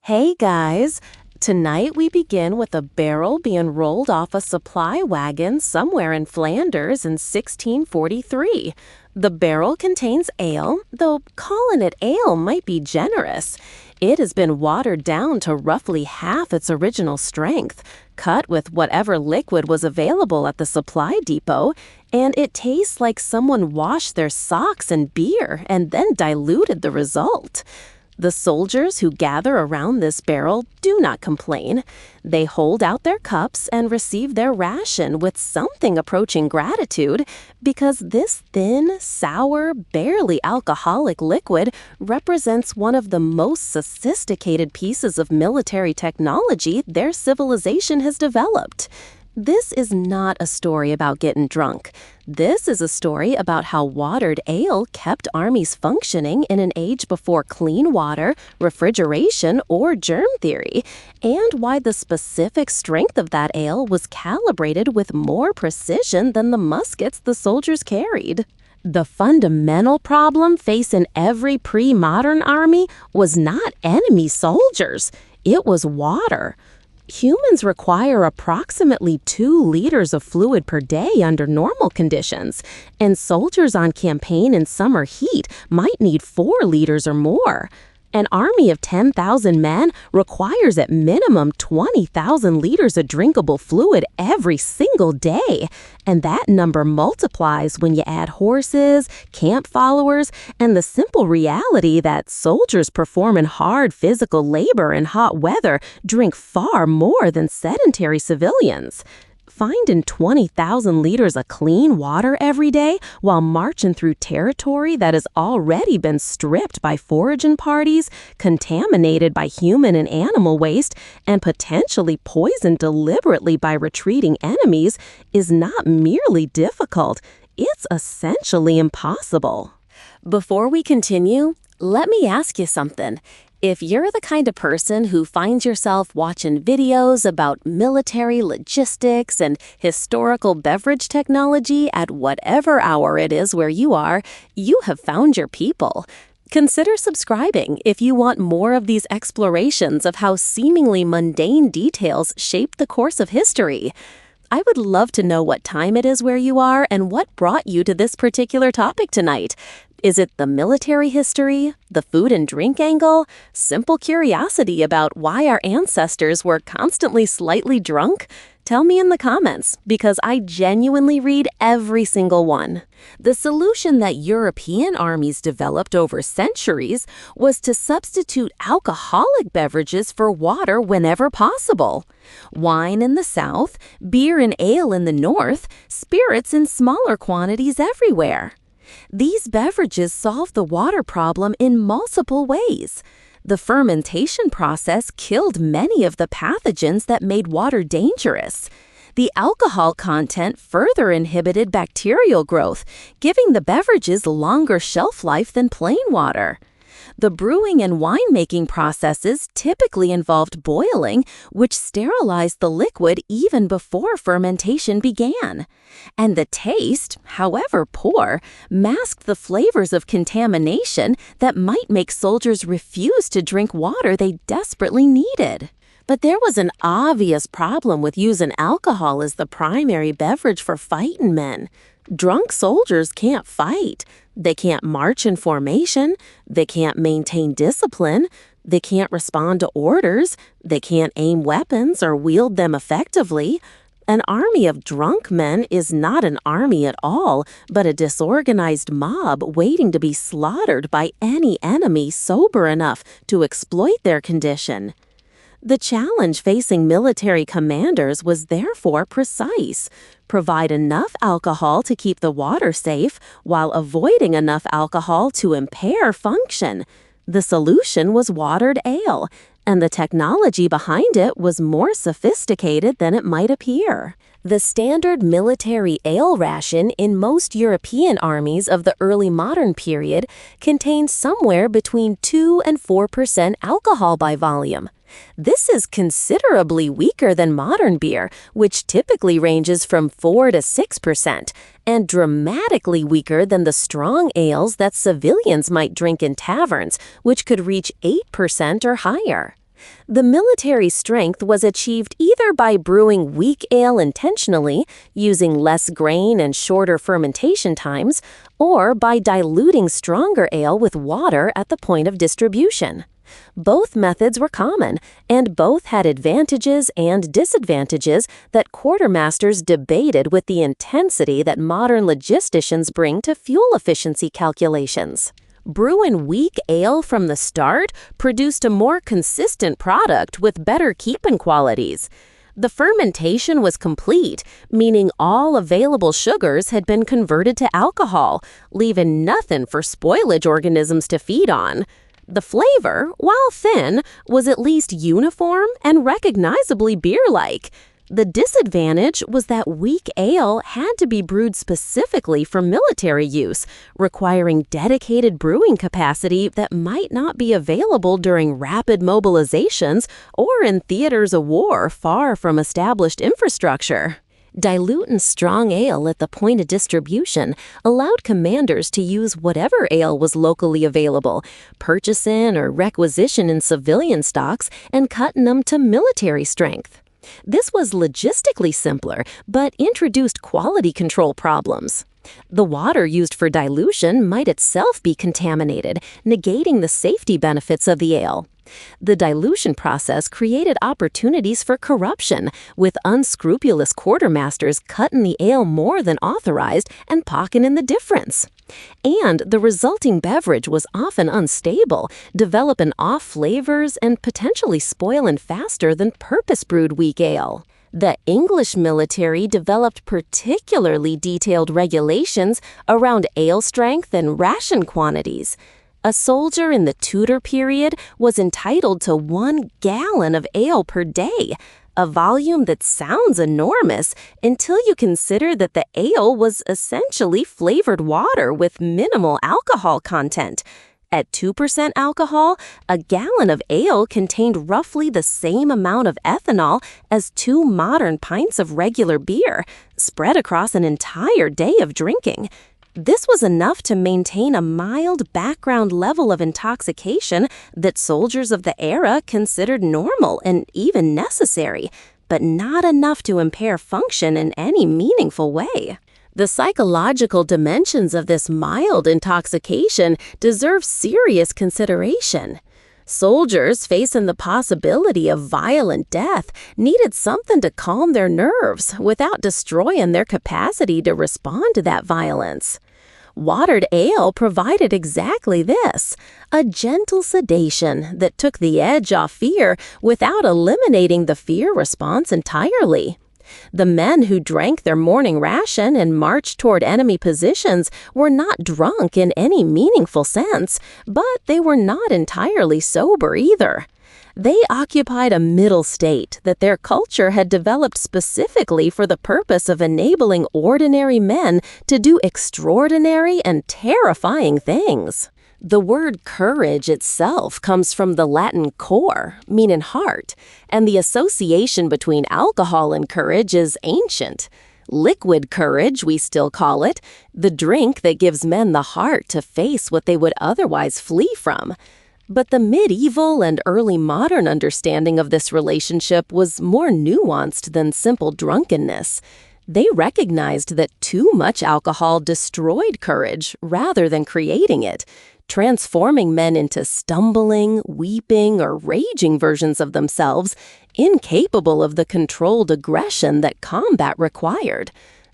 Hey guys! Tonight we begin with a barrel being rolled off a supply wagon somewhere in Flanders in 1643. The barrel contains ale, though calling it ale might be generous. It has been watered down to roughly half its original strength, cut with whatever liquid was available at the supply depot, and it tastes like someone washed their socks in beer and then diluted the result. The soldiers who gather around this barrel do not complain. They hold out their cups and receive their ration with something approaching gratitude because this thin, sour, barely alcoholic liquid represents one of the most sophisticated pieces of military technology their civilization has developed. This is not a story about getting drunk. This is a story about how watered ale kept armies functioning in an age before clean water, refrigeration, or germ theory, and why the specific strength of that ale was calibrated with more precision than the muskets the soldiers carried. The fundamental problem facing every pre-modern army was not enemy soldiers. It was water. Humans require approximately 2 liters of fluid per day under normal conditions, and soldiers on campaign in summer heat might need 4 liters or more. An army of 10,000 men requires at minimum 20,000 liters of drinkable fluid every single day, and that number multiplies when you add horses, camp followers, and the simple reality that soldiers performing hard physical labor in hot weather drink far more than sedentary civilians. Finding 20,000 liters of clean water every day while marching through territory that has already been stripped by foraging parties, contaminated by human and animal waste, and potentially poisoned deliberately by retreating enemies is not merely difficult, it's essentially impossible. Before we continue, let me ask you something. If you're the kind of person who finds yourself watching videos about military logistics and historical beverage technology at whatever hour it is where you are, you have found your people. Consider subscribing if you want more of these explorations of how seemingly mundane details shape the course of history. I would love to know what time it is where you are and what brought you to this particular topic tonight. Is it the military history, the food and drink angle, simple curiosity about why our ancestors were constantly slightly drunk? Tell me in the comments, because I genuinely read every single one. The solution that European armies developed over centuries was to substitute alcoholic beverages for water whenever possible. Wine in the south, beer and ale in the north, spirits in smaller quantities everywhere. These beverages solve the water problem in multiple ways. The fermentation process killed many of the pathogens that made water dangerous. The alcohol content further inhibited bacterial growth, giving the beverages longer shelf life than plain water. The brewing and winemaking processes typically involved boiling, which sterilized the liquid even before fermentation began. And the taste, however poor, masked the flavors of contamination that might make soldiers refuse to drink water they desperately needed. But there was an obvious problem with using alcohol as the primary beverage for fighting men. Drunk soldiers can't fight. They can't march in formation. They can't maintain discipline. They can't respond to orders. They can't aim weapons or wield them effectively. An army of drunk men is not an army at all, but a disorganized mob waiting to be slaughtered by any enemy sober enough to exploit their condition. The challenge facing military commanders was therefore precise. Provide enough alcohol to keep the water safe while avoiding enough alcohol to impair function. The solution was watered ale, and the technology behind it was more sophisticated than it might appear. The standard military ale ration in most European armies of the early modern period contained somewhere between 2 and 4% alcohol by volume. This is considerably weaker than modern beer, which typically ranges from 4 to 6%, and dramatically weaker than the strong ales that civilians might drink in taverns, which could reach 8% or higher. The military strength was achieved either by brewing weak ale intentionally, using less grain and shorter fermentation times, or by diluting stronger ale with water at the point of distribution. Both methods were common, and both had advantages and disadvantages that quartermasters debated with the intensity that modern logisticians bring to fuel efficiency calculations. Brewing weak ale from the start produced a more consistent product with better keeping qualities. The fermentation was complete, meaning all available sugars had been converted to alcohol, leaving nothing for spoilage organisms to feed on. The flavor, while thin, was at least uniform and recognizably beer-like. The disadvantage was that weak ale had to be brewed specifically for military use, requiring dedicated brewing capacity that might not be available during rapid mobilizations or in theaters of war far from established infrastructure. Diluting strong ale at the point of distribution allowed commanders to use whatever ale was locally available, purchasing or requisitioning civilian stocks and cutting them to military strength. This was logistically simpler, but introduced quality control problems. The water used for dilution might itself be contaminated, negating the safety benefits of the ale. The dilution process created opportunities for corruption, with unscrupulous quartermasters cutting the ale more than authorized and pocketing the difference. And the resulting beverage was often unstable, developing off flavors and potentially spoiling faster than purpose-brewed weak ale. The English military developed particularly detailed regulations around ale strength and ration quantities. A soldier in the Tudor period was entitled to 1 gallon of ale per day, a volume that sounds enormous until you consider that the ale was essentially flavored water with minimal alcohol content. At 2% alcohol, a gallon of ale contained roughly the same amount of ethanol as 2 modern pints of regular beer, spread across an entire day of drinking. This was enough to maintain a mild background level of intoxication that soldiers of the era considered normal and even necessary, but not enough to impair function in any meaningful way. The psychological dimensions of this mild intoxication deserve serious consideration. Soldiers facing the possibility of violent death needed something to calm their nerves without destroying their capacity to respond to that violence. Watered ale provided exactly this, a gentle sedation that took the edge off fear without eliminating the fear response entirely. The men who drank their morning ration and marched toward enemy positions were not drunk in any meaningful sense, but they were not entirely sober either. They occupied a middle state that their culture had developed specifically for the purpose of enabling ordinary men to do extraordinary and terrifying things. The word courage itself comes from the Latin cor, meaning heart, and the association between alcohol and courage is ancient. Liquid courage, we still call it, the drink that gives men the heart to face what they would otherwise flee from. But the medieval and early modern understanding of this relationship was more nuanced than simple drunkenness. They recognized that too much alcohol destroyed courage rather than creating it, transforming men into stumbling, weeping, or raging versions of themselves, incapable of the controlled aggression that combat required.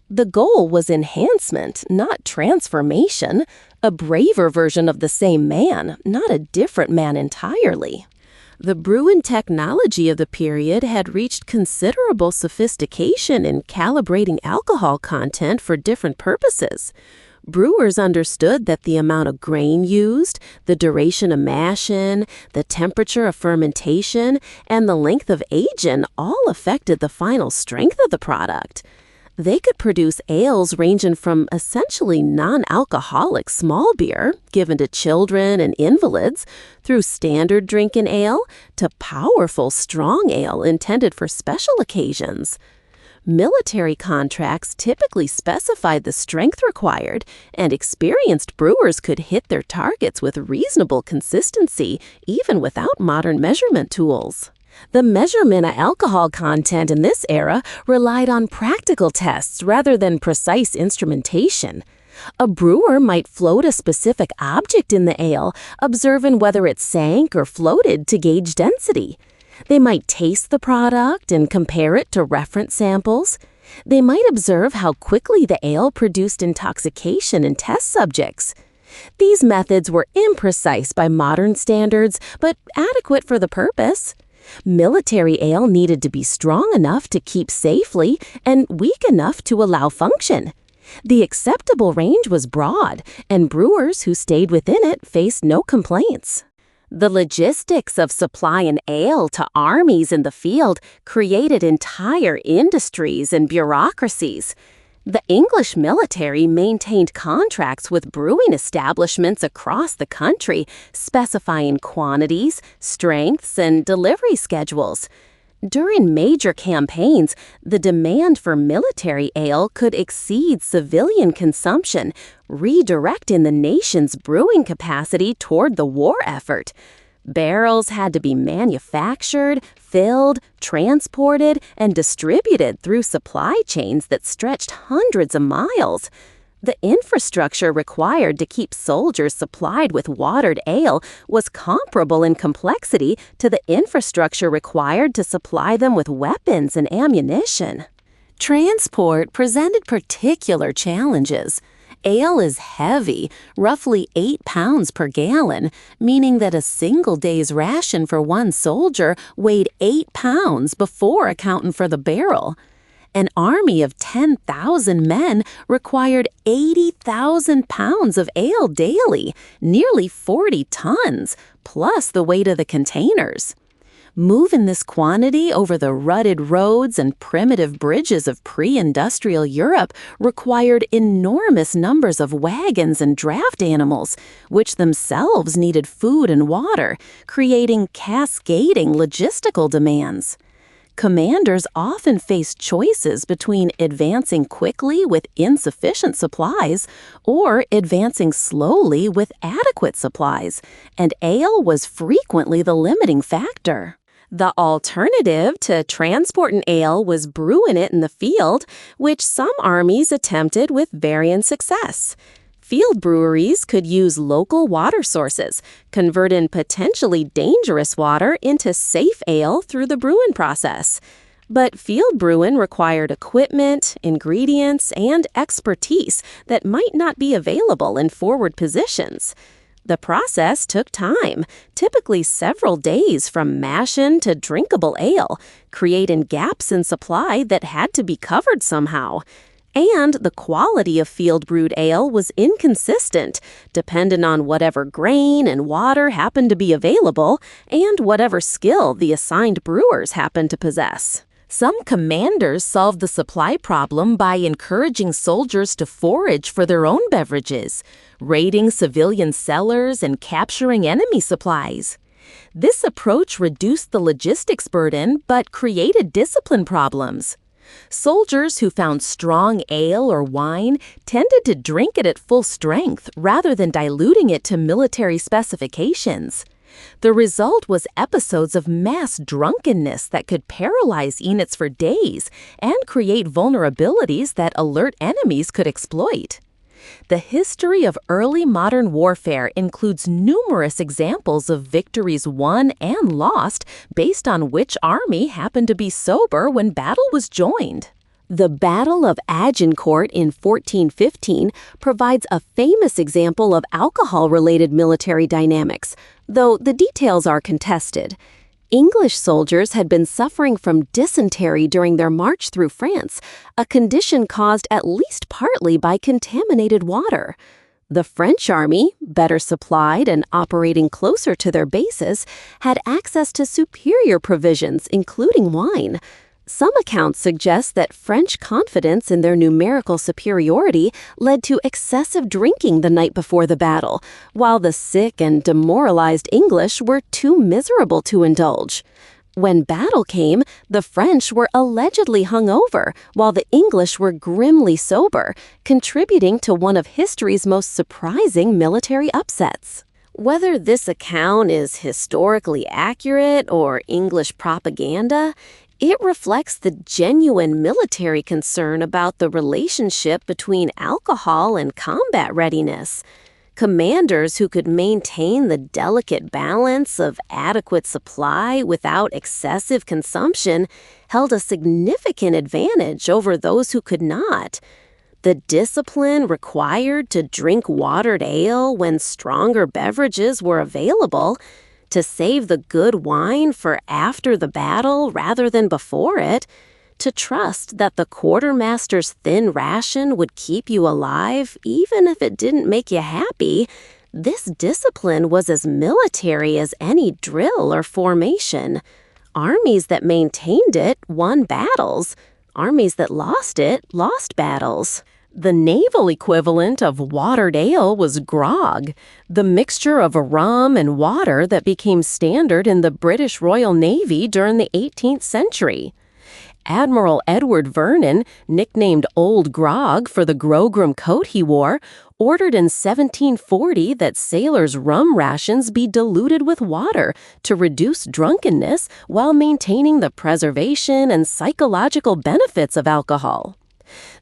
The goal was enhancement, not transformation, a braver version of the same man, not a different man entirely. The brewing technology of the period had reached considerable sophistication in calibrating alcohol content for different purposes. Brewers understood that the amount of grain used, the duration of mashing, the temperature of fermentation, and the length of aging all affected the final strength of the product. They could produce ales ranging from essentially non-alcoholic small beer, given to children and invalids, through standard drinking ale, to powerful strong ale intended for special occasions. Military contracts typically specified the strength required, and experienced brewers could hit their targets with reasonable consistency, even without modern measurement tools. The measurement of alcohol content in this era relied on practical tests rather than precise instrumentation. A brewer might float a specific object in the ale, observing whether it sank or floated to gauge density. They might taste the product and compare it to reference samples. They might observe how quickly the ale produced intoxication in test subjects. These methods were imprecise by modern standards, but adequate for the purpose. Military ale needed to be strong enough to keep safely and weak enough to allow function. The acceptable range was broad, and brewers who stayed within it faced no complaints. The logistics of supplying ale to armies in the field created entire industries and bureaucracies. The English military maintained contracts with brewing establishments across the country, specifying quantities, strengths, and delivery schedules. During major campaigns, the demand for military ale could exceed civilian consumption, redirecting the nation's brewing capacity toward the war effort. Barrels had to be manufactured, filled, transported, and distributed through supply chains that stretched hundreds of miles. The infrastructure required to keep soldiers supplied with watered ale was comparable in complexity to the infrastructure required to supply them with weapons and ammunition. Transport presented particular challenges. Ale is heavy, roughly 8 pounds per gallon, meaning that a single day's ration for one soldier weighed 8 pounds before accounting for the barrel. An army of 10,000 men required 80,000 pounds of ale daily, nearly 40 tons, plus the weight of the containers. Moving this quantity over the rutted roads and primitive bridges of pre-industrial Europe required enormous numbers of wagons and draft animals, which themselves needed food and water, creating cascading logistical demands. Commanders often faced choices between advancing quickly with insufficient supplies or advancing slowly with adequate supplies, and ale was frequently the limiting factor. The alternative to transporting ale was brewing it in the field, which some armies attempted with varying success. Field breweries could use local water sources, converting potentially dangerous water into safe ale through the brewing process. But field brewing required equipment, ingredients, and expertise that might not be available in forward positions. The process took time, typically several days from mashing to drinkable ale, creating gaps in supply that had to be covered somehow. And the quality of field-brewed ale was inconsistent, dependent on whatever grain and water happened to be available and whatever skill the assigned brewers happened to possess. Some commanders solved the supply problem by encouraging soldiers to forage for their own beverages, raiding civilian cellars, and capturing enemy supplies. This approach reduced the logistics burden but created discipline problems. Soldiers who found strong ale or wine tended to drink it at full strength rather than diluting it to military specifications. The result was episodes of mass drunkenness that could paralyze units for days and create vulnerabilities that alert enemies could exploit. The history of early modern warfare includes numerous examples of victories won and lost based on which army happened to be sober when battle was joined. The Battle of Agincourt in 1415 provides a famous example of alcohol-related military dynamics, though the details are contested. English soldiers had been suffering from dysentery during their march through France, a condition caused at least partly by contaminated water. The French army, better supplied and operating closer to their bases, had access to superior provisions, including wine. Some accounts suggest that French confidence in their numerical superiority led to excessive drinking the night before the battle, while the sick and demoralized English were too miserable to indulge. When battle came, the French were allegedly hungover, while the English were grimly sober, contributing to one of history's most surprising military upsets. Whether this account is historically accurate or English propaganda, it reflects the genuine military concern about the relationship between alcohol and combat readiness. Commanders who could maintain the delicate balance of adequate supply without excessive consumption held a significant advantage over those who could not. The discipline required to drink watered ale when stronger beverages were available, to save the good wine for after the battle rather than before it, to trust that the quartermaster's thin ration would keep you alive even if it didn't make you happy, this discipline was as military as any drill or formation. Armies that maintained it won battles. Armies that lost it lost battles. The naval equivalent of watered ale was grog, the mixture of rum and water that became standard in the British Royal Navy during the 18th century. Admiral Edward Vernon, nicknamed Old Grog for the grogram coat he wore, ordered in 1740 that sailors' rum rations be diluted with water to reduce drunkenness while maintaining the preservation and psychological benefits of alcohol.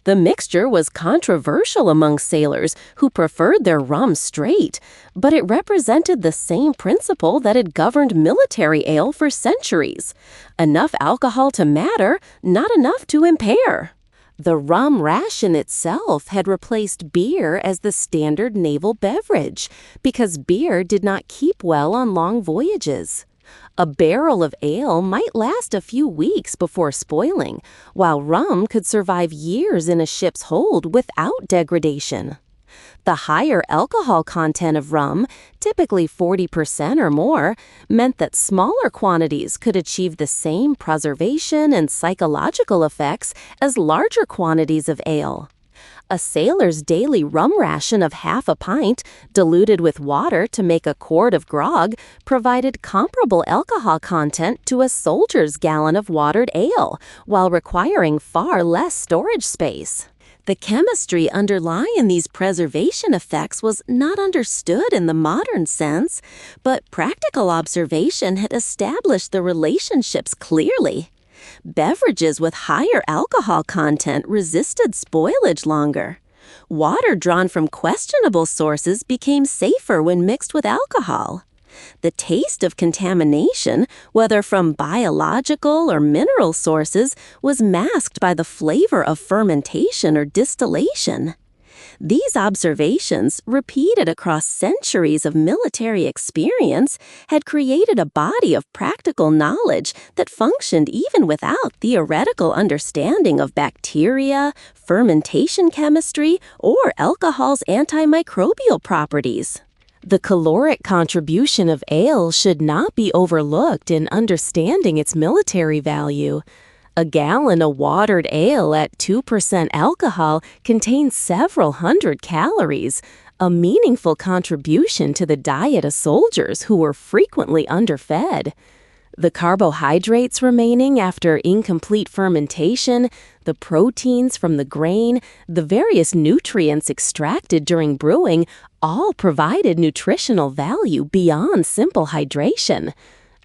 The mixture was controversial among sailors who preferred their rum straight, but it represented the same principle that had governed military ale for centuries. Enough alcohol to matter, not enough to impair. The rum ration itself had replaced beer as the standard naval beverage because beer did not keep well on long voyages. A barrel of ale might last a few weeks before spoiling, while rum could survive years in a ship's hold without degradation. The higher alcohol content of rum, typically 40% or more, meant that smaller quantities could achieve the same preservation and psychological effects as larger quantities of ale. A sailor's daily rum ration of half a pint, diluted with water to make a quart of grog, provided comparable alcohol content to a soldier's gallon of watered ale, while requiring far less storage space. The chemistry underlying these preservation effects was not understood in the modern sense, but practical observation had established the relationships clearly. Beverages with higher alcohol content resisted spoilage longer. Water drawn from questionable sources became safer when mixed with alcohol. The taste of contamination, whether from biological or mineral sources, was masked by the flavor of fermentation or distillation. These observations, repeated across centuries of military experience, had created a body of practical knowledge that functioned even without theoretical understanding of bacteria, fermentation chemistry, or alcohol's antimicrobial properties. The caloric contribution of ale should not be overlooked in understanding its military value. A gallon of watered ale at 2% alcohol contains several hundred calories, a meaningful contribution to the diet of soldiers who were frequently underfed. The carbohydrates remaining after incomplete fermentation, the proteins from the grain, the various nutrients extracted during brewing all provided nutritional value beyond simple hydration.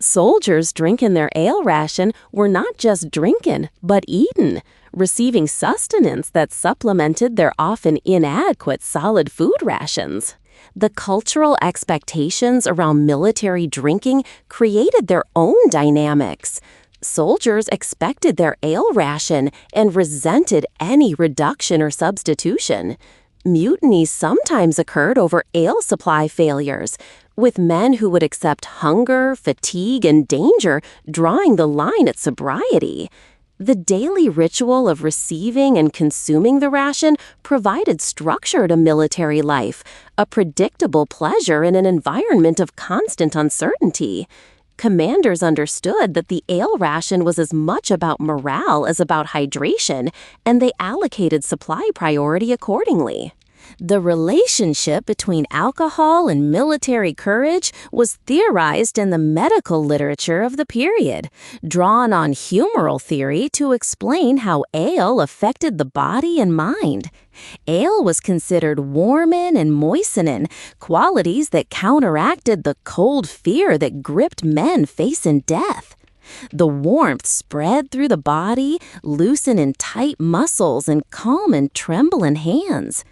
Soldiers drinking their ale ration were not just drinking, but eating, receiving sustenance that supplemented their often inadequate solid food rations. The cultural expectations around military drinking created their own dynamics. Soldiers expected their ale ration and resented any reduction or substitution. Mutinies sometimes occurred over ale supply failures, with men who would accept hunger, fatigue, and danger drawing the line at sobriety. The daily ritual of receiving and consuming the ration provided structure to military life, a predictable pleasure in an environment of constant uncertainty. Commanders understood that the ale ration was as much about morale as about hydration, and they allocated supply priority accordingly. The relationship between alcohol and military courage was theorized in the medical literature of the period, drawn on humoral theory to explain how ale affected the body and mind. Ale was considered warming and moistening, qualities that counteracted the cold fear that gripped men facing death. The warmth spread through the body, loosening tight muscles and calming trembling hands.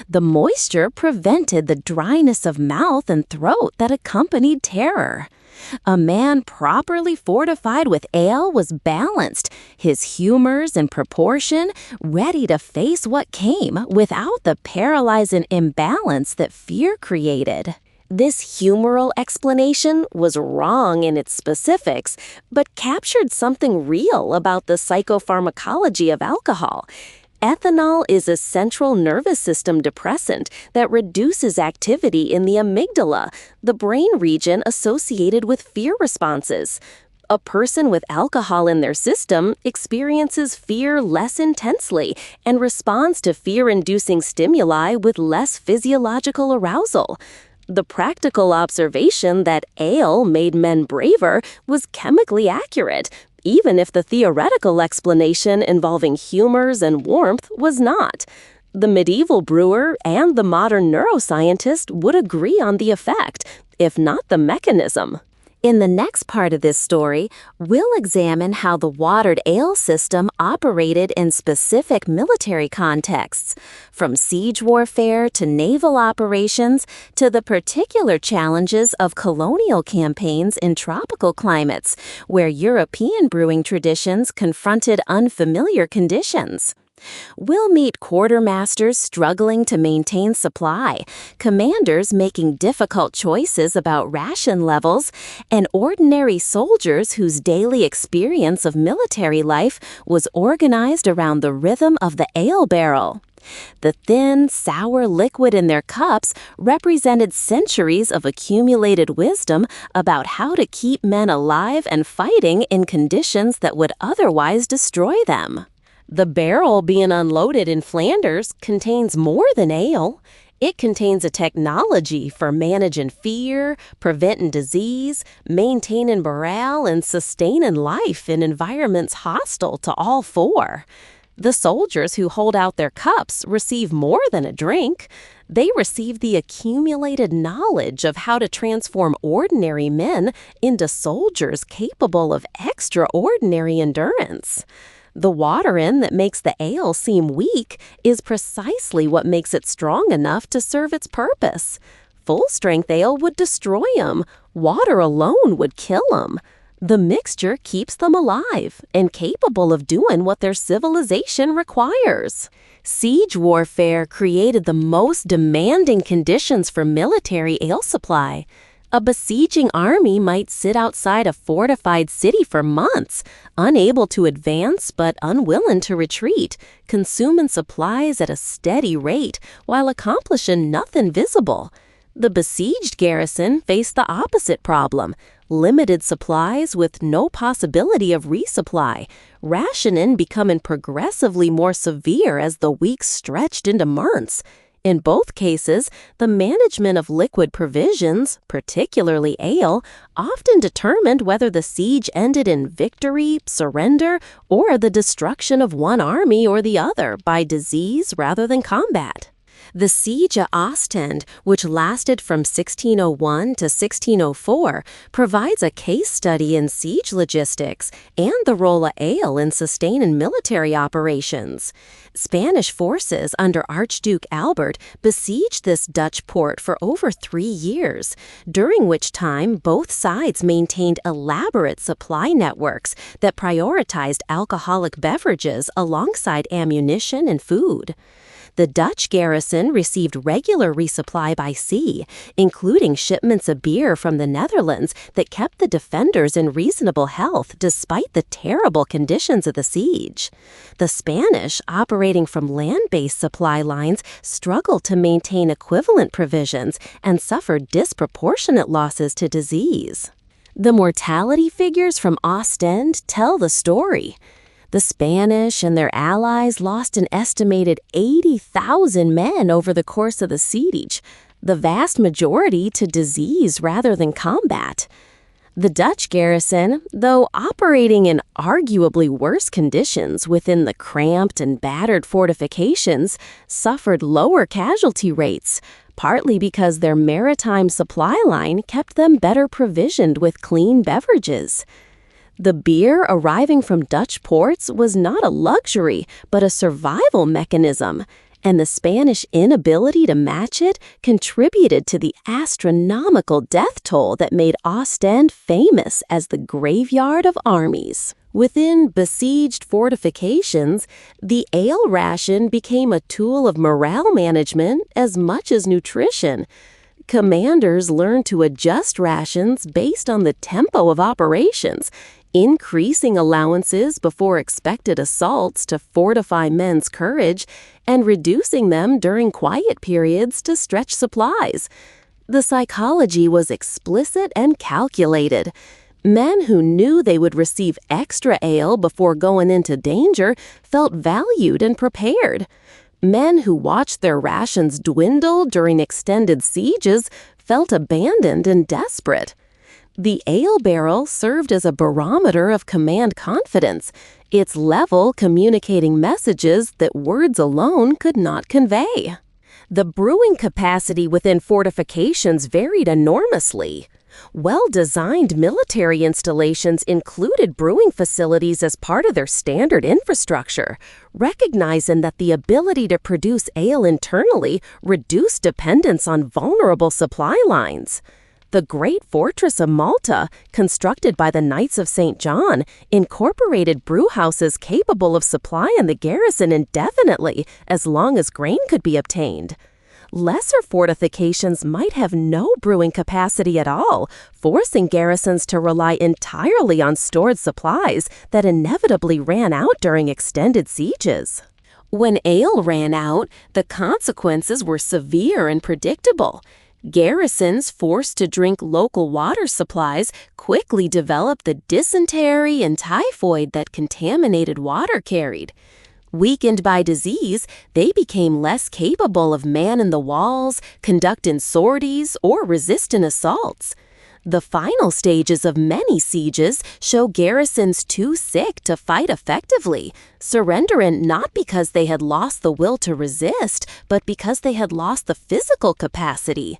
The moisture prevented the dryness of mouth and throat that accompanied terror. A man properly fortified with ale was balanced, his humors in proportion, ready to face what came without the paralyzing imbalance that fear created. This humoral explanation was wrong in its specifics, but captured something real about the psychopharmacology of alcohol. Ethanol is a central nervous system depressant that reduces activity in the amygdala, the brain region associated with fear responses. A person with alcohol in their system experiences fear less intensely and responds to fear-inducing stimuli with less physiological arousal. The practical observation that ale made men braver was chemically accurate, even if the theoretical explanation involving humors and warmth was not. The medieval brewer and the modern neuroscientist would agree on the effect, if not the mechanism. In the next part of this story, we'll examine how the watered ale system operated in specific military contexts, from siege warfare to naval operations to the particular challenges of colonial campaigns in tropical climates, where European brewing traditions confronted unfamiliar conditions. We'll meet quartermasters struggling to maintain supply, commanders making difficult choices about ration levels, and ordinary soldiers whose daily experience of military life was organized around the rhythm of the ale barrel. The thin, sour liquid in their cups represented centuries of accumulated wisdom about how to keep men alive and fighting in conditions that would otherwise destroy them. The barrel being unloaded in Flanders contains more than ale. It contains a technology for managing fear, preventing disease, maintaining morale, and sustaining life in environments hostile to all four. The soldiers who hold out their cups receive more than a drink. They receive the accumulated knowledge of how to transform ordinary men into soldiers capable of extraordinary endurance. The water-in that makes the ale seem weak is precisely what makes it strong enough to serve its purpose. Full-strength ale would destroy them. Water alone would kill them. The mixture keeps them alive and capable of doing what their civilization requires. Siege warfare created the most demanding conditions for military ale supply. A besieging army might sit outside a fortified city for months, unable to advance but unwilling to retreat, consuming supplies at a steady rate while accomplishing nothing visible. The besieged garrison faced the opposite problem: limited supplies with no possibility of resupply, rationing becoming progressively more severe as the weeks stretched into months. In both cases, the management of liquid provisions, particularly ale, often determined whether the siege ended in victory, surrender, or the destruction of one army or the other by disease rather than combat. The siege at Ostend, which lasted from 1601 to 1604, provides a case study in siege logistics and the role of ale in sustaining military operations. Spanish forces under Archduke Albert besieged this Dutch port for over 3 years, during which time both sides maintained elaborate supply networks that prioritized alcoholic beverages alongside ammunition and food. The Dutch garrison received regular resupply by sea, including shipments of beer from the Netherlands that kept the defenders in reasonable health despite the terrible conditions of the siege. The Spanish, operating from land-based supply lines, struggled to maintain equivalent provisions and suffered disproportionate losses to disease. The mortality figures from Ostend tell the story. The Spanish and their allies lost an estimated 80,000 men over the course of the siege, the vast majority to disease rather than combat. The Dutch garrison, though operating in arguably worse conditions within the cramped and battered fortifications, suffered lower casualty rates, partly because their maritime supply line kept them better provisioned with clean beverages. The beer arriving from Dutch ports was not a luxury, but a survival mechanism, and the Spanish inability to match it contributed to the astronomical death toll that made Ostend famous as the graveyard of armies. Within besieged fortifications, the ale ration became a tool of morale management as much as nutrition. Commanders learned to adjust rations based on the tempo of operations, increasing allowances before expected assaults to fortify men's courage, and reducing them during quiet periods to stretch supplies. The psychology was explicit and calculated. Men who knew they would receive extra ale before going into danger felt valued and prepared. Men who watched their rations dwindle during extended sieges felt abandoned and desperate. The ale barrel served as a barometer of command confidence, its level communicating messages that words alone could not convey. The brewing capacity within fortifications varied enormously. Well-designed military installations included brewing facilities as part of their standard infrastructure, recognizing that the ability to produce ale internally reduced dependence on vulnerable supply lines. The great fortress of Malta, constructed by the Knights of St. John, incorporated brewhouses capable of supplying the garrison indefinitely as long as grain could be obtained. Lesser fortifications might have no brewing capacity at all, forcing garrisons to rely entirely on stored supplies that inevitably ran out during extended sieges. When ale ran out, the consequences were severe and predictable. Garrisons forced to drink local water supplies quickly developed the dysentery and typhoid that contaminated water carried. Weakened by disease, they became less capable of manning the walls, conducting sorties, or resisting assaults. The final stages of many sieges show garrisons too sick to fight effectively, surrendering not because they had lost the will to resist, but because they had lost the physical capacity.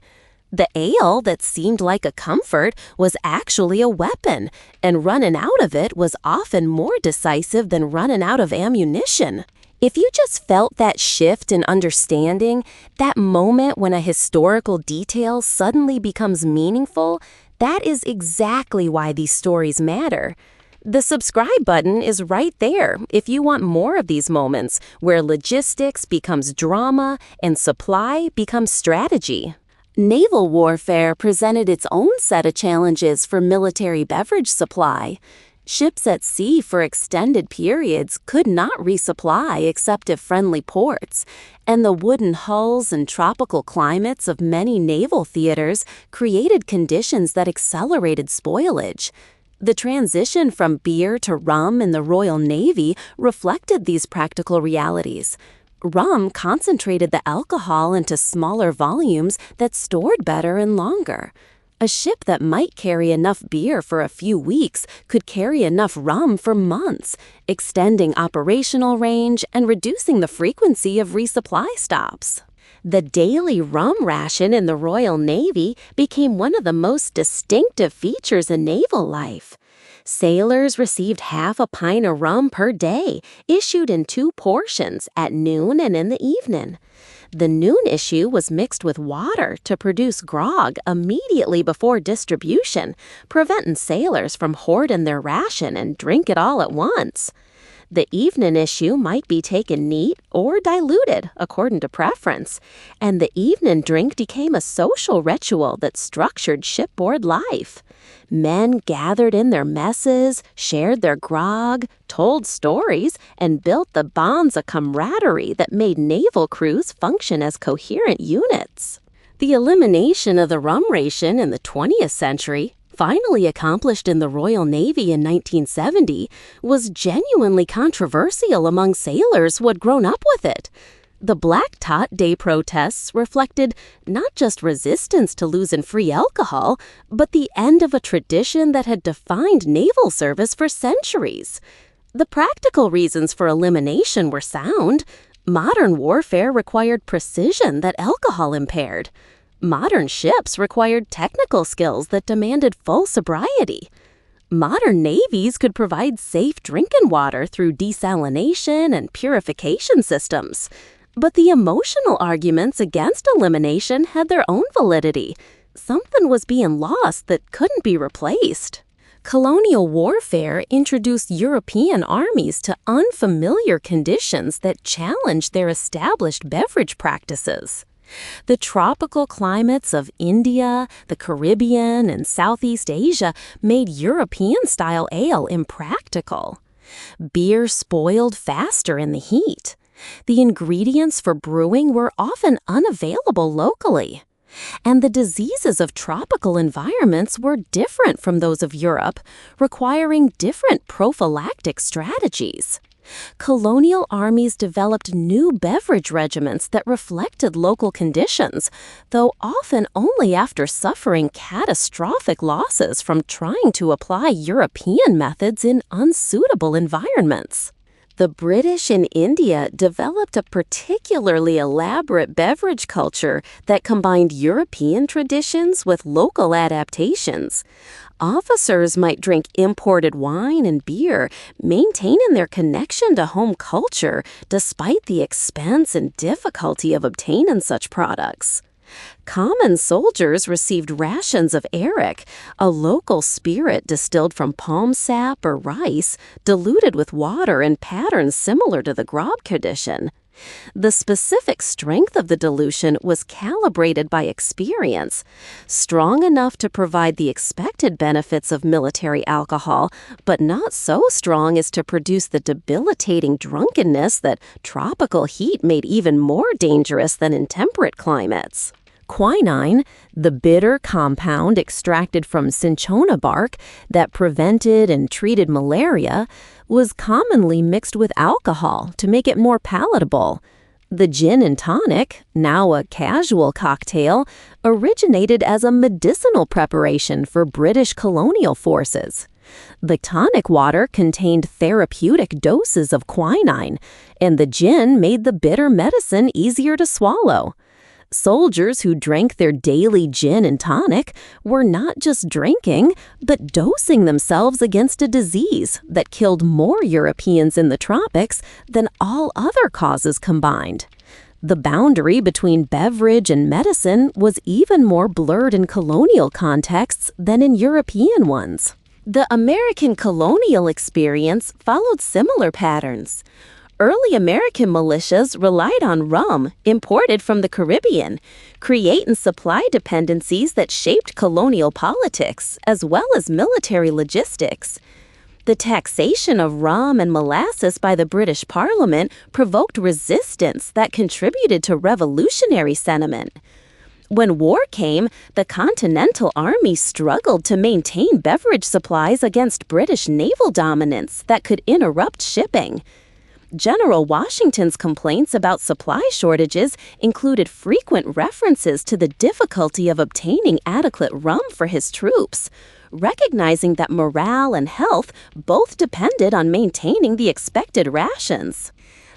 The ale that seemed like a comfort was actually a weapon, and running out of it was often more decisive than running out of ammunition. If you just felt that shift in understanding, that moment when a historical detail suddenly becomes meaningful, that is exactly why these stories matter. The subscribe button is right there if you want more of these moments where logistics becomes drama and supply becomes strategy. Naval warfare presented its own set of challenges for military beverage supply. Ships at sea for extended periods could not resupply except at friendly ports, and the wooden hulls and tropical climates of many naval theaters created conditions that accelerated spoilage. The transition from beer to rum in the Royal Navy reflected these practical realities. Rum concentrated the alcohol into smaller volumes that stored better and longer. A ship that might carry enough beer for a few weeks could carry enough rum for months, extending operational range and reducing the frequency of resupply stops. The daily rum ration in the Royal Navy became one of the most distinctive features in naval life. Sailors received half a pint of rum per day, issued in 2 portions at noon and in the evening. The noon issue was mixed with water to produce grog immediately before distribution, preventing sailors from hoarding their ration and drink it all at once. The evening issue might be taken neat or diluted according to preference, and the evening drink became a social ritual that structured shipboard life. Men gathered in their messes, shared their grog, told stories, and built the bonds of camaraderie that made naval crews function as coherent units. The elimination of the rum ration in the 20th century finally accomplished in the Royal Navy in 1970, was genuinely controversial among sailors who had grown up with it. The Black Tot Day protests reflected not just resistance to losing free alcohol, but the end of a tradition that had defined naval service for centuries. The practical reasons for elimination were sound. Modern warfare required precision that alcohol impaired. Modern ships required technical skills that demanded full sobriety. Modern navies could provide safe drinking water through desalination and purification systems. But the emotional arguments against elimination had their own validity. Something was being lost that couldn't be replaced. Colonial warfare introduced European armies to unfamiliar conditions that challenged their established beverage practices. The tropical climates of India, the Caribbean, and Southeast Asia made European-style ale impractical. Beer spoiled faster in the heat. The ingredients for brewing were often unavailable locally. And the diseases of tropical environments were different from those of Europe, requiring different prophylactic strategies. Colonial armies developed new beverage regimens that reflected local conditions, though often only after suffering catastrophic losses from trying to apply European methods in unsuitable environments. The British in India developed a particularly elaborate beverage culture that combined European traditions with local adaptations. Officers might drink imported wine and beer, maintaining their connection to home culture despite the expense and difficulty of obtaining such products. Common soldiers received rations of arrack, a local spirit distilled from palm sap or rice, diluted with water in patterns similar to the grog tradition. The specific strength of the dilution was calibrated by experience, strong enough to provide the expected benefits of military alcohol, but not so strong as to produce the debilitating drunkenness that tropical heat made even more dangerous than in temperate climates. Quinine, the bitter compound extracted from cinchona bark that prevented and treated malaria, was commonly mixed with alcohol to make it more palatable. The gin and tonic, now a casual cocktail, originated as a medicinal preparation for British colonial forces. The tonic water contained therapeutic doses of quinine, and the gin made the bitter medicine easier to swallow. Soldiers who drank their daily gin and tonic were not just drinking, but dosing themselves against a disease that killed more Europeans in the tropics than all other causes combined. The boundary between beverage and medicine was even more blurred in colonial contexts than in European ones. The American colonial experience followed similar patterns. Early American militias relied on rum imported from the Caribbean, creating supply dependencies that shaped colonial politics as well as military logistics. The taxation of rum and molasses by the British Parliament provoked resistance that contributed to revolutionary sentiment. When war came, the Continental Army struggled to maintain beverage supplies against British naval dominance that could interrupt shipping. General Washington's complaints about supply shortages included frequent references to the difficulty of obtaining adequate rum for his troops, recognizing that morale and health both depended on maintaining the expected rations.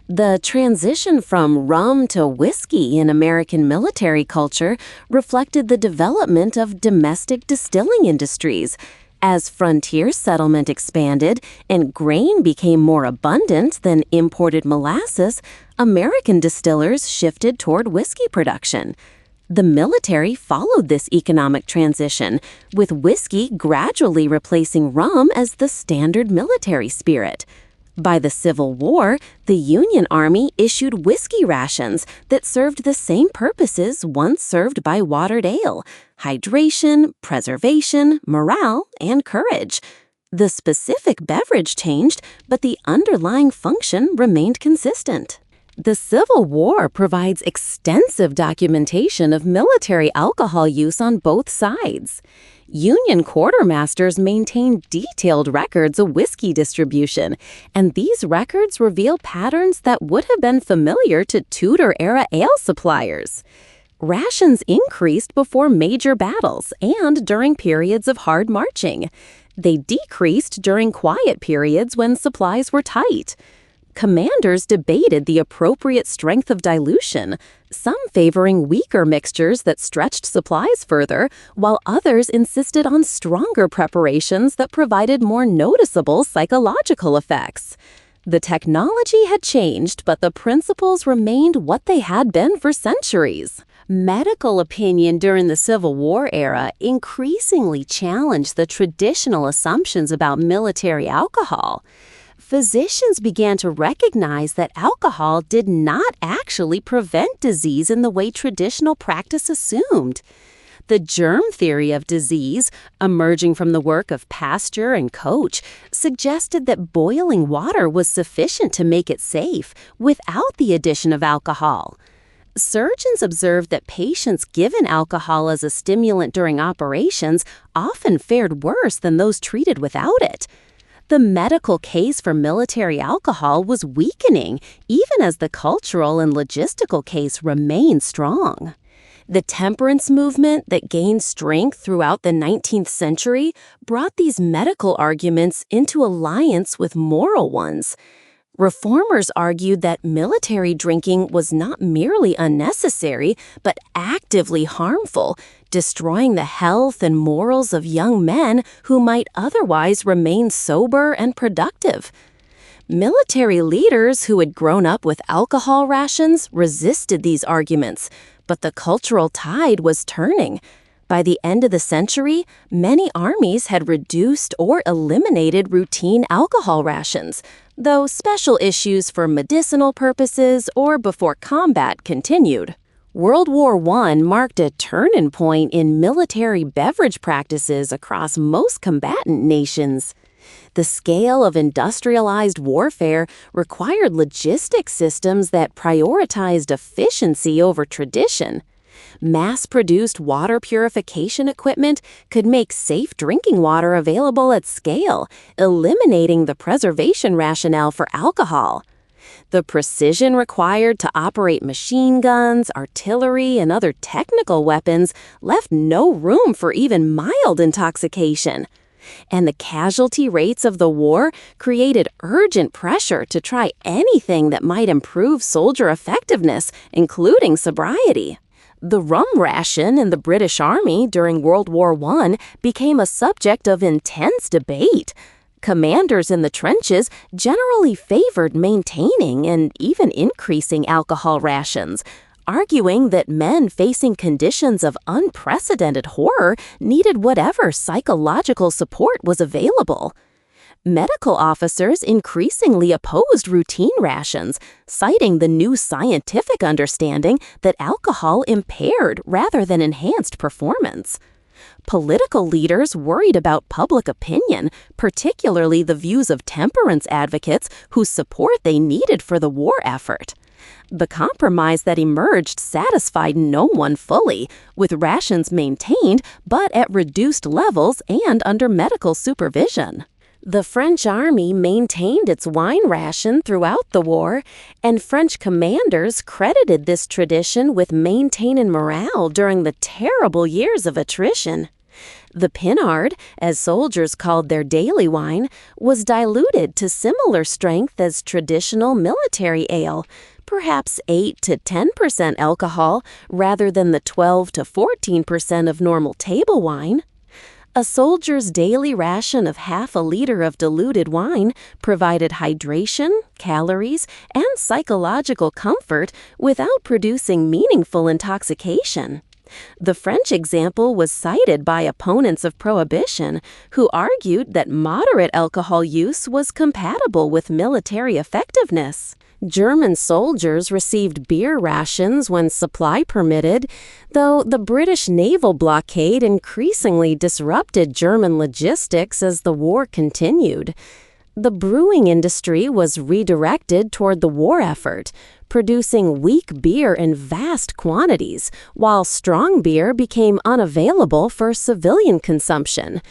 The transition from rum to whiskey in American military culture reflected the development of domestic distilling industries. As frontier settlement expanded and grain became more abundant than imported molasses, American distillers shifted toward whiskey production. The military followed this economic transition, with whiskey gradually replacing rum as the standard military spirit. By the Civil War, the Union Army issued whiskey rations that served the same purposes once served by watered ale: hydration, preservation, morale, and courage. The specific beverage changed, but the underlying function remained consistent. The Civil War provides extensive documentation of military alcohol use on both sides. Union quartermasters maintained detailed records of whiskey distribution, and these records reveal patterns that would have been familiar to Tudor-era ale suppliers. Rations increased before major battles and during periods of hard marching. They decreased during quiet periods when supplies were tight. Commanders debated the appropriate strength of dilution, some favoring weaker mixtures that stretched supplies further, while others insisted on stronger preparations that provided more noticeable psychological effects. The technology had changed, but the principles remained what they had been for centuries. Medical opinion during the Civil War era increasingly challenged the traditional assumptions about military alcohol. Physicians began to recognize that alcohol did not actually prevent disease in the way traditional practice assumed. The germ theory of disease, emerging from the work of Pasteur and Koch, suggested that boiling water was sufficient to make it safe without the addition of alcohol. Surgeons observed that patients given alcohol as a stimulant during operations often fared worse than those treated without it. The medical case for military alcohol was weakening, even as the cultural and logistical case remained strong. The temperance movement that gained strength throughout the 19th century brought these medical arguments into alliance with moral ones. Reformers argued that military drinking was not merely unnecessary, but actively harmful, destroying the health and morals of young men who might otherwise remain sober and productive. Military leaders who had grown up with alcohol rations resisted these arguments, but the cultural tide was turning. By the end of the century, many armies had reduced or eliminated routine alcohol rations, though special issues for medicinal purposes or before combat continued. World War I marked a turning point in military beverage practices across most combatant nations. The scale of industrialized warfare required logistics systems that prioritized efficiency over tradition. Mass-produced water purification equipment could make safe drinking water available at scale, eliminating the preservation rationale for alcohol. The precision required to operate machine guns, artillery, and other technical weapons left no room for even mild intoxication. And the casualty rates of the war created urgent pressure to try anything that might improve soldier effectiveness, including sobriety. The rum ration in the British Army during World War I became a subject of intense debate. Commanders in the trenches generally favored maintaining and even increasing alcohol rations, arguing that men facing conditions of unprecedented horror needed whatever psychological support was available. Medical officers increasingly opposed routine rations, citing the new scientific understanding that alcohol impaired rather than enhanced performance. Political leaders worried about public opinion, particularly the views of temperance advocates whose support they needed for the war effort. The compromise that emerged satisfied no one fully, with rations maintained but at reduced levels and under medical supervision. The French army maintained its wine ration throughout the war, and French commanders credited this tradition with maintaining morale during the terrible years of attrition. The Pinard, as soldiers called their daily wine, was diluted to similar strength as traditional military ale, perhaps 8 to 10% alcohol rather than the 12 to 14% of normal table wine. A soldier's daily ration of half a liter of diluted wine provided hydration, calories, and psychological comfort without producing meaningful intoxication. The French example was cited by opponents of prohibition, who argued that moderate alcohol use was compatible with military effectiveness. German soldiers received beer rations when supply permitted, though the British naval blockade increasingly disrupted German logistics as the war continued. The brewing industry was redirected toward the war effort, producing weak beer in vast quantities, while strong beer became unavailable for civilian consumption.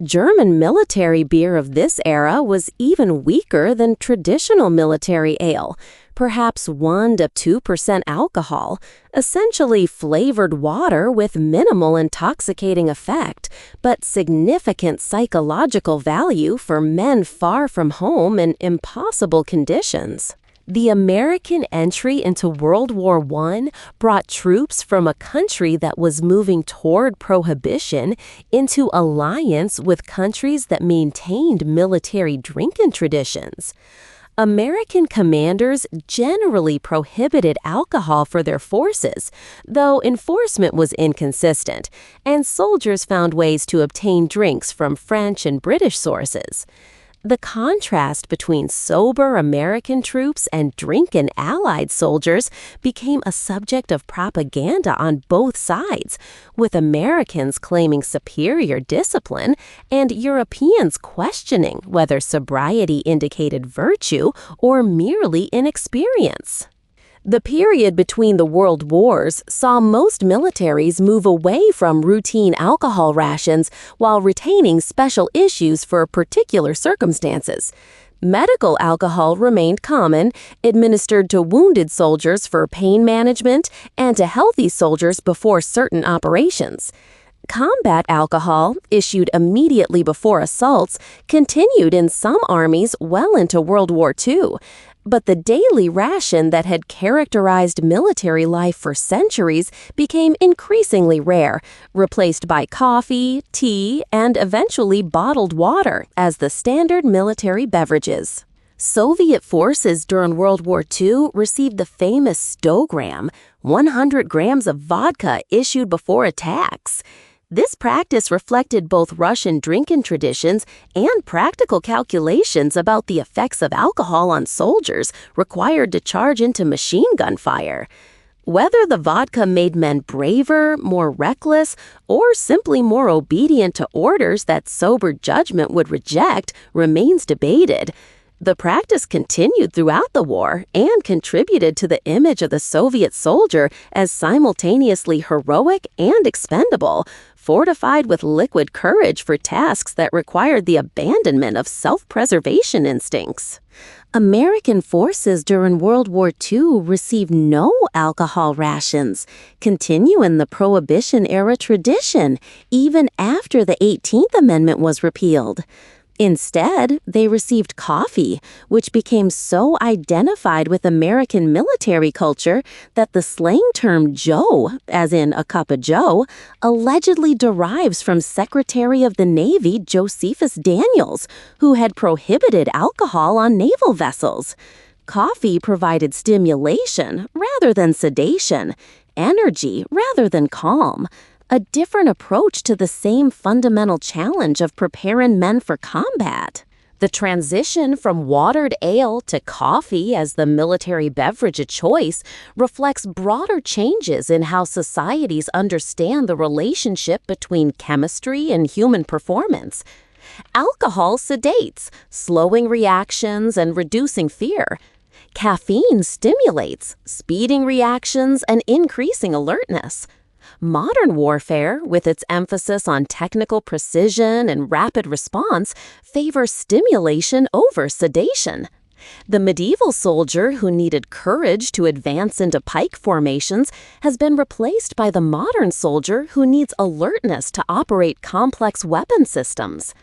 German military beer of this era was even weaker than traditional military ale, perhaps 1 to 2% alcohol, essentially flavored water with minimal intoxicating effect, but significant psychological value for men far from home in impossible conditions. The American entry into World War I brought troops from a country that was moving toward prohibition into alliance with countries that maintained military drinking traditions. American commanders generally prohibited alcohol for their forces, though enforcement was inconsistent, and soldiers found ways to obtain drinks from French and British sources. The contrast between sober American troops and drunken Allied soldiers became a subject of propaganda on both sides, with Americans claiming superior discipline and Europeans questioning whether sobriety indicated virtue or merely inexperience. The period between the world wars saw most militaries move away from routine alcohol rations while retaining special issues for particular circumstances. Medical alcohol remained common, administered to wounded soldiers for pain management and to healthy soldiers before certain operations. Combat alcohol, issued immediately before assaults, continued in some armies well into World War II. But the daily ration that had characterized military life for centuries became increasingly rare, replaced by coffee, tea, and eventually bottled water as the standard military beverages. Soviet forces during World War II received the famous stogram, 100 grams of vodka issued before attacks. This practice reflected both Russian drinking traditions and practical calculations about the effects of alcohol on soldiers required to charge into machine gun fire. Whether the vodka made men braver, more reckless, or simply more obedient to orders that sober judgment would reject remains debated. The practice continued throughout the war and contributed to the image of the Soviet soldier as simultaneously heroic and expendable, fortified with liquid courage for tasks that required the abandonment of self-preservation instincts. American forces during World War II received no alcohol rations, continuing the Prohibition-era tradition even after the 18th Amendment was repealed. Instead, they received coffee, which became so identified with American military culture that the slang term Joe, as in a cup of Joe, allegedly derives from Secretary of the Navy Josephus Daniels, who had prohibited alcohol on naval vessels. Coffee provided stimulation rather than sedation, energy rather than calm, a different approach to the same fundamental challenge of preparing men for combat. The transition from watered ale to coffee as the military beverage of choice reflects broader changes in how societies understand the relationship between chemistry and human performance. Alcohol sedates, slowing reactions and reducing fear. Caffeine stimulates, speeding reactions and increasing alertness. Modern warfare, with its emphasis on technical precision and rapid response, favors stimulation over sedation. The medieval soldier who needed courage to advance into pike formations has been replaced by the modern soldier who needs alertness to operate complex weapon systems.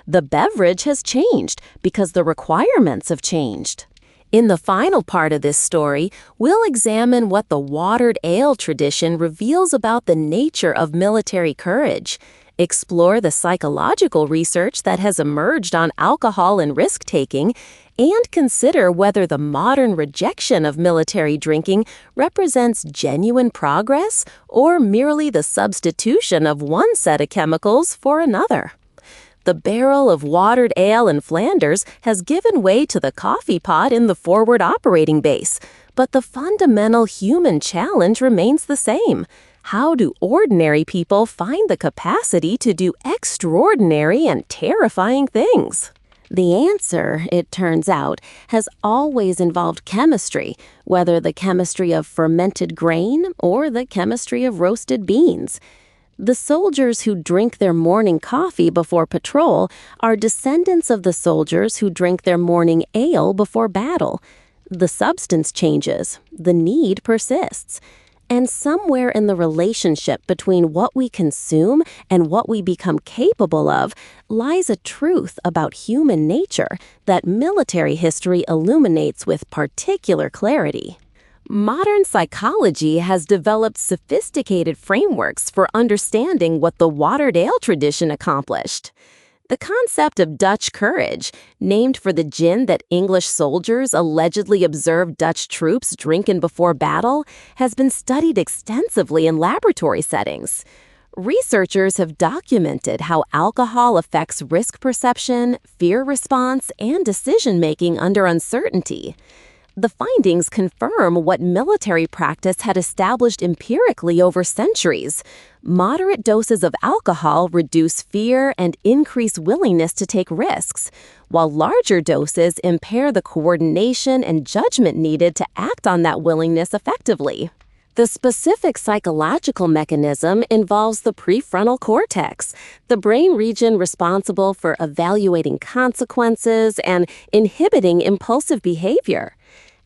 The beverage has changed because the requirements have changed. In the final part of this story, we'll examine what the watered ale tradition reveals about the nature of military courage, explore the psychological research that has emerged on alcohol and risk-taking, and consider whether the modern rejection of military drinking represents genuine progress or merely the substitution of one set of chemicals for another. The barrel of watered ale in Flanders has given way to the coffee pot in the forward operating base, but the fundamental human challenge remains the same. How do ordinary people find the capacity to do extraordinary and terrifying things? The answer, it turns out, has always involved chemistry, whether the chemistry of fermented grain or the chemistry of roasted beans. The soldiers who drink their morning coffee before patrol are descendants of the soldiers who drink their morning ale before battle. The substance changes, the need persists. And somewhere in the relationship between what we consume and what we become capable of lies a truth about human nature that military history illuminates with particular clarity. Modern psychology has developed sophisticated frameworks for understanding what the watered ale tradition accomplished. The concept of Dutch courage, named for the gin that English soldiers allegedly observed Dutch troops drinking before battle, has been studied extensively in laboratory settings. Researchers have documented how alcohol affects risk perception, fear response, and decision-making under uncertainty. The findings confirm what military practice had established empirically over centuries. Moderate doses of alcohol reduce fear and increase willingness to take risks, while larger doses impair the coordination and judgment needed to act on that willingness effectively. The specific psychological mechanism involves the prefrontal cortex, the brain region responsible for evaluating consequences and inhibiting impulsive behavior.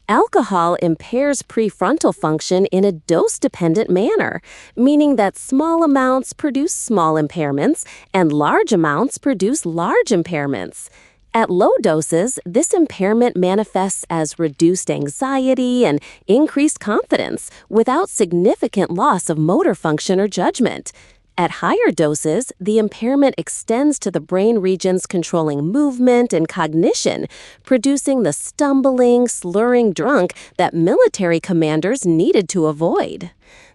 Alcohol impairs prefrontal function in a dose-dependent manner, meaning that small amounts produce small impairments and large amounts produce large impairments. At low doses, this impairment manifests as reduced anxiety and increased confidence without significant loss of motor function or judgment. At higher doses, the impairment extends to the brain regions controlling movement and cognition, producing the stumbling, slurring drunk that military commanders needed to avoid.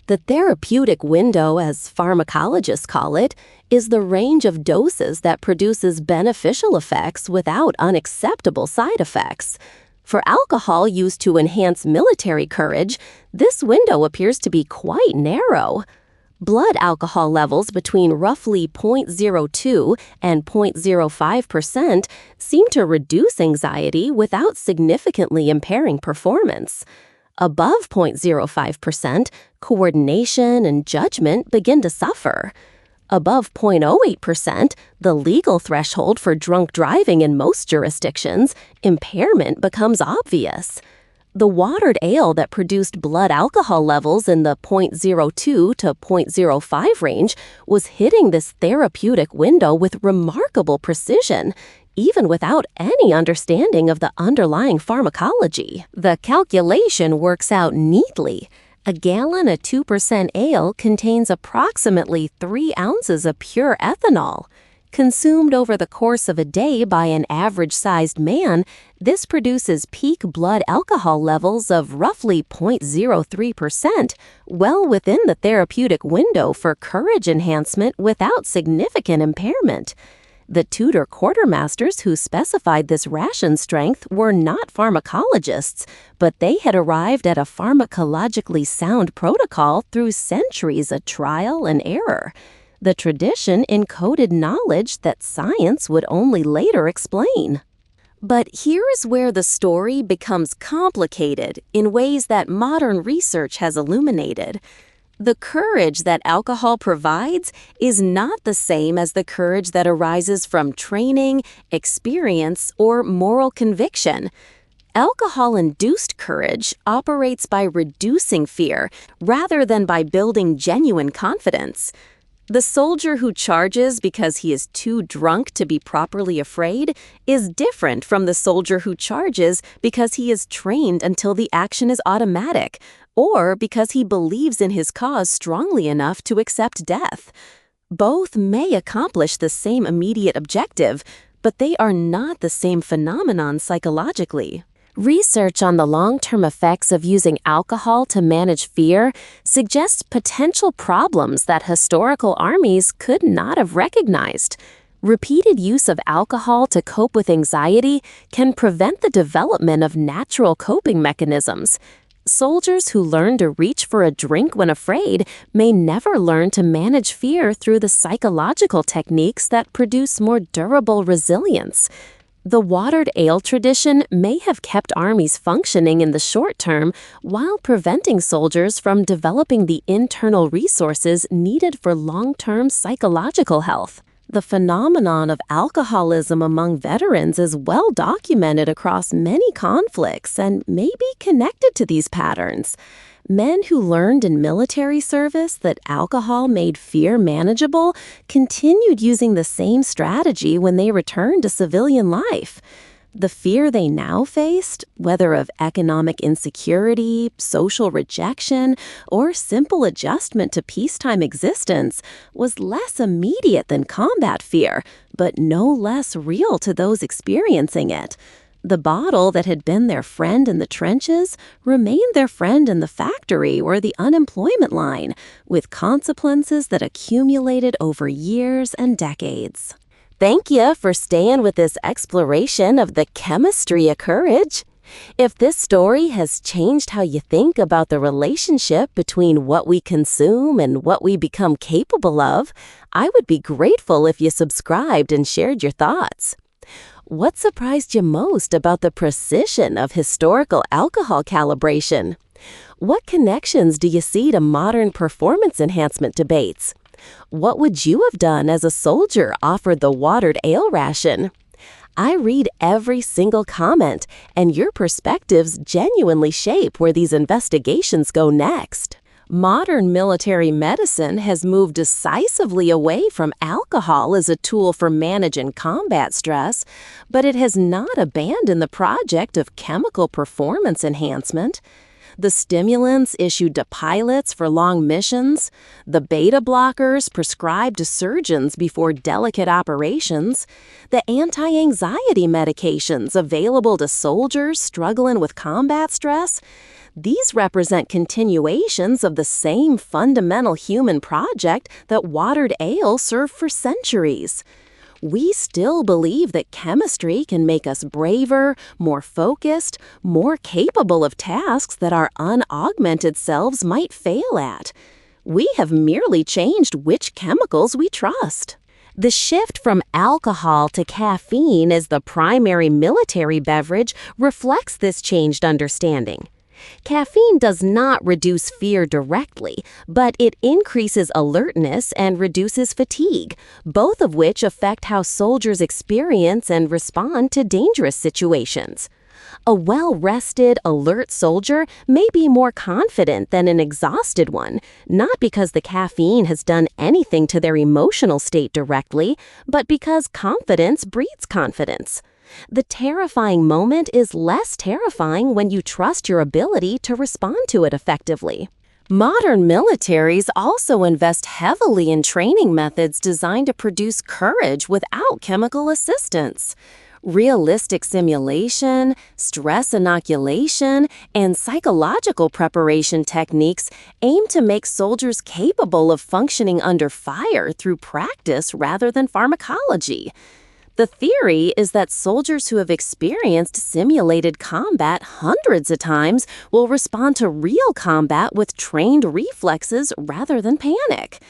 The therapeutic window, as pharmacologists call it, is the range of doses that produces beneficial effects without unacceptable side effects. For alcohol used to enhance military courage, this window appears to be quite narrow. Blood alcohol levels between roughly 0.02 and 0.05% seem to reduce anxiety without significantly impairing performance. Above 0.05%, coordination and judgment begin to suffer. Above 0.08%, the legal threshold for drunk driving in most jurisdictions, impairment becomes obvious. The watered ale that produced blood alcohol levels in the 0.02 to 0.05 range was hitting this therapeutic window with remarkable precision, even without any understanding of the underlying pharmacology. The calculation works out neatly. A gallon of 2% ale contains approximately 3 ounces of pure ethanol. Consumed over the course of a day by an average-sized man, this produces peak blood alcohol levels of roughly 0.03%, well within the therapeutic window for courage enhancement without significant impairment. The Tudor quartermasters who specified this ration strength were not pharmacologists, but they had arrived at a pharmacologically sound protocol through centuries of trial and error. The tradition encoded knowledge that science would only later explain. But here is where the story becomes complicated in ways that modern research has illuminated. The courage that alcohol provides is not the same as the courage that arises from training, experience, or moral conviction. Alcohol-induced courage operates by reducing fear rather than by building genuine confidence. The soldier who charges because he is too drunk to be properly afraid is different from the soldier who charges because he is trained until the action is automatic, or because he believes in his cause strongly enough to accept death. Both may accomplish the same immediate objective, but they are not the same phenomenon psychologically. Research on the long-term effects of using alcohol to manage fear suggests potential problems that historical armies could not have recognized. Repeated use of alcohol to cope with anxiety can prevent the development of natural coping mechanisms. Soldiers who learn to reach for a drink when afraid may never learn to manage fear through the psychological techniques that produce more durable resilience. The watered ale tradition may have kept armies functioning in the short term while preventing soldiers from developing the internal resources needed for long-term psychological health. The phenomenon of alcoholism among veterans is well documented across many conflicts and may be connected to these patterns. Men who learned in military service that alcohol made fear manageable continued using the same strategy when they returned to civilian life. The fear they now faced, whether of economic insecurity, social rejection, or simple adjustment to peacetime existence, was less immediate than combat fear, but no less real to those experiencing it. The bottle that had been their friend in the trenches remained their friend in the factory or the unemployment line, with consequences that accumulated over years and decades. Thank you for staying with this exploration of the chemistry of courage. If this story has changed how you think about the relationship between what we consume and what we become capable of, I would be grateful if you subscribed and shared your thoughts. What surprised you most about the precision of historical alcohol calibration? What connections do you see to modern performance enhancement debates? What would you have done as a soldier offered the watered ale ration? I read every single comment, and your perspectives genuinely shape where these investigations go next. Modern military medicine has moved decisively away from alcohol as a tool for managing combat stress, but it has not abandoned the project of chemical performance enhancement. The stimulants issued to pilots for long missions, the beta blockers prescribed to surgeons before delicate operations, the anti-anxiety medications available to soldiers struggling with combat stress. These represent continuations of the same fundamental human project that watered ale served for centuries. We still believe that chemistry can make us braver, more focused, more capable of tasks that our unaugmented selves might fail at. We have merely changed which chemicals we trust. The shift from alcohol to caffeine as the primary military beverage reflects this changed understanding. Caffeine does not reduce fear directly, but it increases alertness and reduces fatigue, both of which affect how soldiers experience and respond to dangerous situations. A well-rested, alert soldier may be more confident than an exhausted one, not because the caffeine has done anything to their emotional state directly, but because confidence breeds confidence. The terrifying moment is less terrifying when you trust your ability to respond to it effectively. Modern militaries also invest heavily in training methods designed to produce courage without chemical assistance. Realistic simulation, stress inoculation, and psychological preparation techniques aim to make soldiers capable of functioning under fire through practice rather than pharmacology. The theory is that soldiers who have experienced simulated combat hundreds of times will respond to real combat with trained reflexes rather than panic.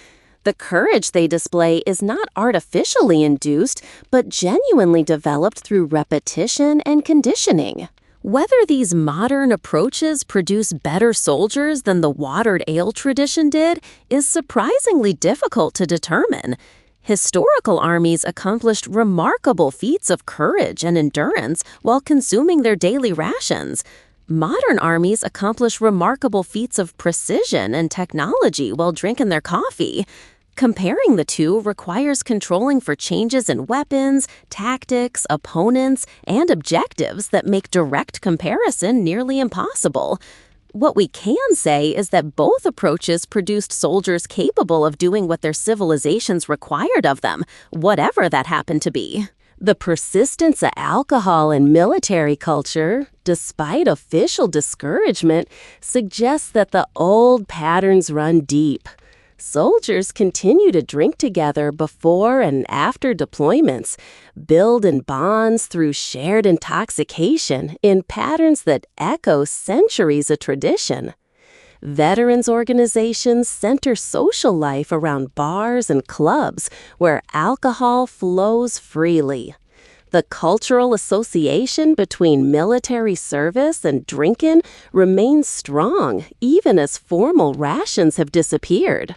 The courage they display is not artificially induced, but genuinely developed through repetition and conditioning. Whether these modern approaches produce better soldiers than the watered ale tradition did is surprisingly difficult to determine. Historical armies accomplished remarkable feats of courage and endurance while consuming their daily rations. Modern armies accomplish remarkable feats of precision and technology while drinking their coffee. Comparing the two requires controlling for changes in weapons, tactics, opponents, and objectives that make direct comparison nearly impossible. What we can say is that both approaches produced soldiers capable of doing what their civilizations required of them, whatever that happened to be. The persistence of alcohol in military culture, despite official discouragement, suggests that the old patterns run deep. Soldiers continue to drink together before and after deployments, build in bonds through shared intoxication in patterns that echo centuries of tradition. Veterans organizations center social life around bars and clubs where alcohol flows freely. The cultural association between military service and drinking remains strong, even as formal rations have disappeared.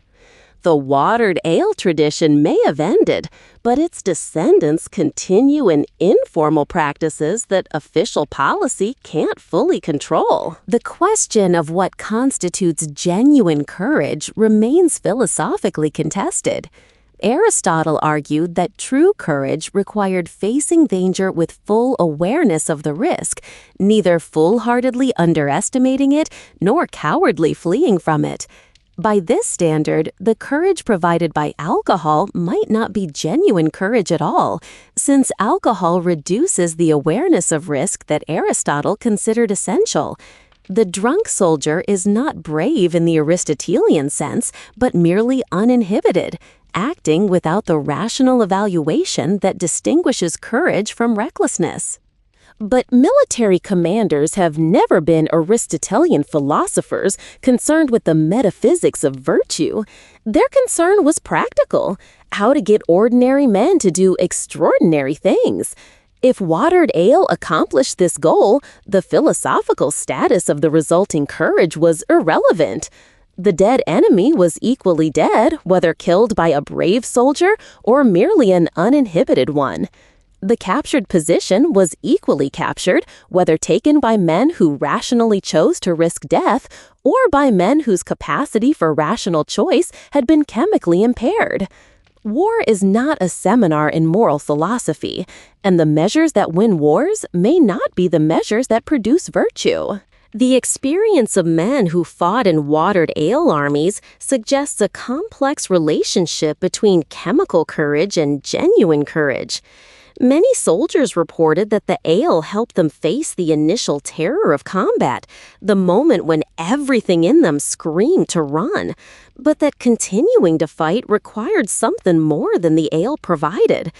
The watered ale tradition may have ended, but its descendants continue in informal practices that official policy can't fully control. The question of what constitutes genuine courage remains philosophically contested. Aristotle argued that true courage required facing danger with full awareness of the risk, neither foolhardily underestimating it nor cowardly fleeing from it. By this standard, the courage provided by alcohol might not be genuine courage at all, since alcohol reduces the awareness of risk that Aristotle considered essential. The drunk soldier is not brave in the Aristotelian sense, but merely uninhibited, acting without the rational evaluation that distinguishes courage from recklessness. But military commanders have never been Aristotelian philosophers concerned with the metaphysics of virtue. Their concern was practical, how to get ordinary men to do extraordinary things. If watered ale accomplished this goal, the philosophical status of the resulting courage was irrelevant. The dead enemy was equally dead, whether killed by a brave soldier or merely an uninhibited one. The captured position was equally captured, whether taken by men who rationally chose to risk death or by men whose capacity for rational choice had been chemically impaired. War is not a seminar in moral philosophy, and the measures that win wars may not be the measures that produce virtue. The experience of men who fought in watered ale armies suggests a complex relationship between chemical courage and genuine courage. Many soldiers reported that the ale helped them face the initial terror of combat, the moment when everything in them screamed to run, but that continuing to fight required something more than the ale provided.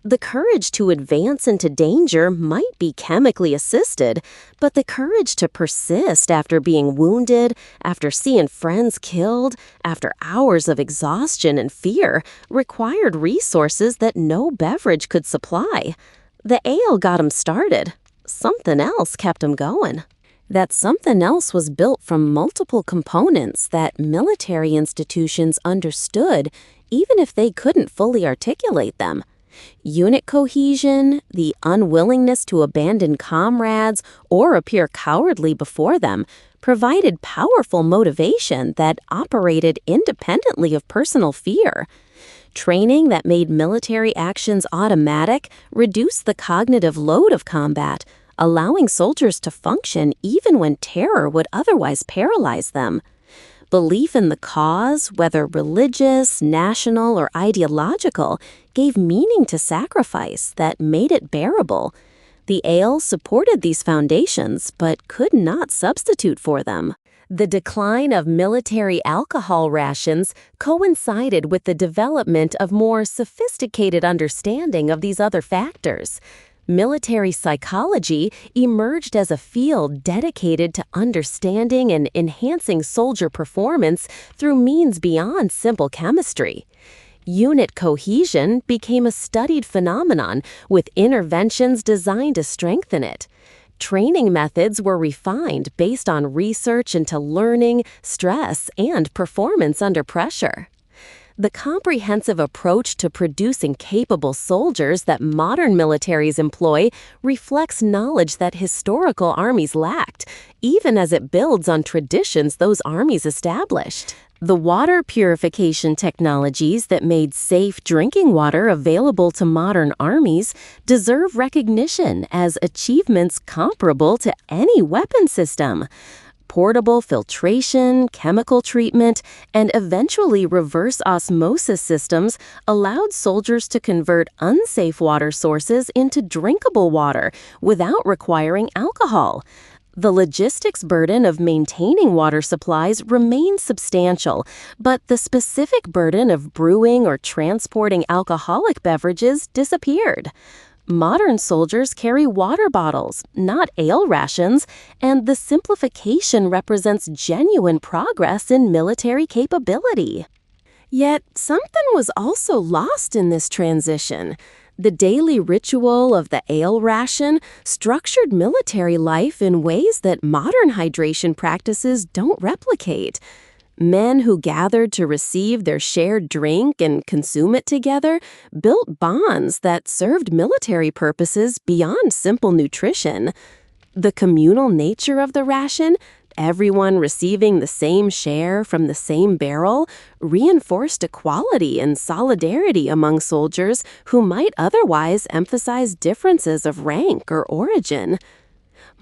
The courage to advance into danger might be chemically assisted, but the courage to persist after being wounded, after seeing friends killed, after hours of exhaustion and fear, required resources that no beverage could supply. The ale got him started. Something else kept him going. That something else was built from multiple components that military institutions understood, even if they couldn't fully articulate them. Unit cohesion, the unwillingness to abandon comrades or appear cowardly before them, provided powerful motivation that operated independently of personal fear. Training that made military actions automatic reduced the cognitive load of combat, allowing soldiers to function even when terror would otherwise paralyze them. Belief in the cause, whether religious, national, or ideological, gave meaning to sacrifice that made it bearable. The ale supported these foundations, but could not substitute for them. The decline of military alcohol rations coincided with the development of more sophisticated understanding of these other factors. Military psychology emerged as a field dedicated to understanding and enhancing soldier performance through means beyond simple chemistry. Unit cohesion became a studied phenomenon with interventions designed to strengthen it. Training methods were refined based on research into learning, stress, and performance under pressure. The comprehensive approach to producing capable soldiers that modern militaries employ reflects knowledge that historical armies lacked, even as it builds on traditions those armies established. The water purification technologies that made safe drinking water available to modern armies deserve recognition as achievements comparable to any weapon system. Portable filtration, chemical treatment, and eventually reverse osmosis systems allowed soldiers to convert unsafe water sources into drinkable water without requiring alcohol. The logistics burden of maintaining water supplies remains substantial, but the specific burden of brewing or transporting alcoholic beverages disappeared. Modern soldiers carry water bottles, not ale rations, and the simplification represents genuine progress in military capability. Yet, something was also lost in this transition. The daily ritual of the ale ration structured military life in ways that modern hydration practices don't replicate. Men who gathered to receive their shared drink and consume it together built bonds that served military purposes beyond simple nutrition. The communal nature of the ration, everyone receiving the same share from the same barrel, reinforced equality and solidarity among soldiers who might otherwise emphasize differences of rank or origin.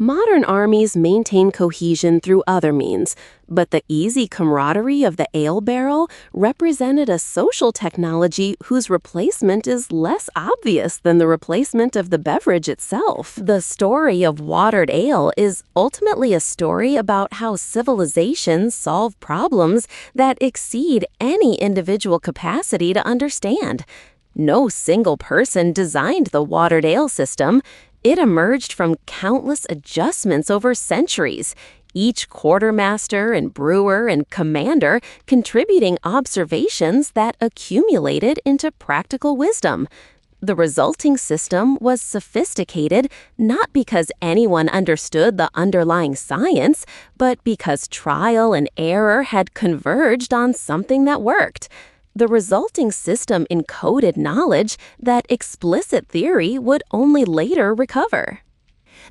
Modern armies maintain cohesion through other means, but the easy camaraderie of the ale barrel represented a social technology whose replacement is less obvious than the replacement of the beverage itself. The story of watered ale is ultimately a story about how civilizations solve problems that exceed any individual capacity to understand. No single person designed the watered ale system. It emerged from countless adjustments over centuries, each quartermaster and brewer and commander contributing observations that accumulated into practical wisdom. The resulting system was sophisticated not because anyone understood the underlying science, but because trial and error had converged on something that worked. The resulting system encoded knowledge that explicit theory would only later recover.